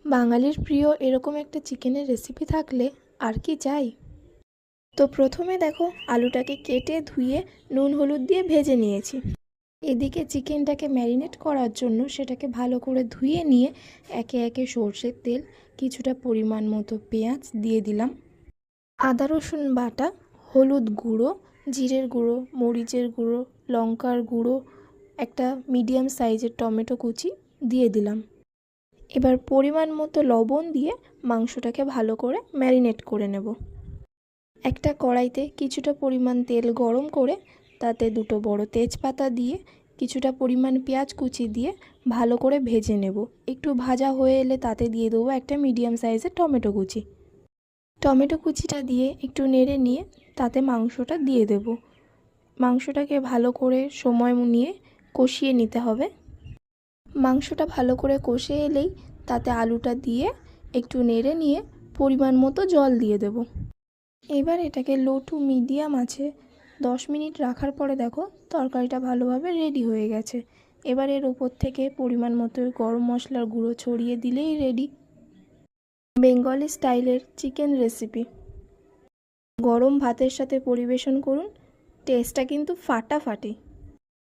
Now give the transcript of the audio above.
বাঙালির প্রিয় এরকম একটা চিকেনের রেসিপি থাকলে আর কি চাই। তো প্রথমে দেখো আলুটাকে কেটে ধুয়ে নুন হলুদ দিয়ে ভেজে নিয়েছি। এদিকে চিকেনটাকে ম্যারিনেট করার জন্য সেটাকে ভালো করে ধুয়ে নিয়ে একে একে সর্ষের তেল, কিছুটা পরিমাণ মতো পেঁয়াজ দিয়ে দিলাম, আদা রসুন বাটা, হলুদ গুঁড়ো, জিরের গুঁড়ো, মরিচের গুঁড়ো, লঙ্কার গুঁড়ো, একটা মিডিয়াম সাইজের টমেটো কুচি দিয়ে দিলাম। এবার পরিমাণ মতো লবণ দিয়ে মাংসটাকে ভালো করে ম্যারিনেট করে নেব। একটা কড়াইতে কিছুটা পরিমাণ তেল গরম করে তাতে দুটো বড় তেজপাতা দিয়ে কিছুটা পরিমাণ পেঁয়াজ কুচি দিয়ে ভালো করে ভেজে নেব। একটু ভাজা হয়ে এলে তাতে দিয়ে দেবো একটা মিডিয়াম সাইজের টমেটো কুচি। টমেটো কুচিটা দিয়ে একটু নেড়ে নিয়ে তাতে মাংসটা দিয়ে দেব। মাংসটাকে ভালো করে সময় নিয়ে কষিয়ে নিতে হবে। মাংসটা ভালো করে কষে এলেই তাতে আলুটা দিয়ে একটু নেড়ে নিয়ে পরিমাণ মতো জল দিয়ে দেব। এবার এটাকে লো টু মিডিয়াম আছে 10 মিনিট রাখার পরে দেখো তরকারিটা ভালোভাবে রেডি হয়ে গেছে। এবার এর উপর থেকে পরিমাণ মতো গরম মশলার গুঁড়ো ছড়িয়ে দিলেই রেডি বেঙ্গলি স্টাইলের চিকেন রেসিপি। গরম ভাতের সাথে পরিবেশন করুন, টেস্টটা কিন্তু ফাটাফাটি।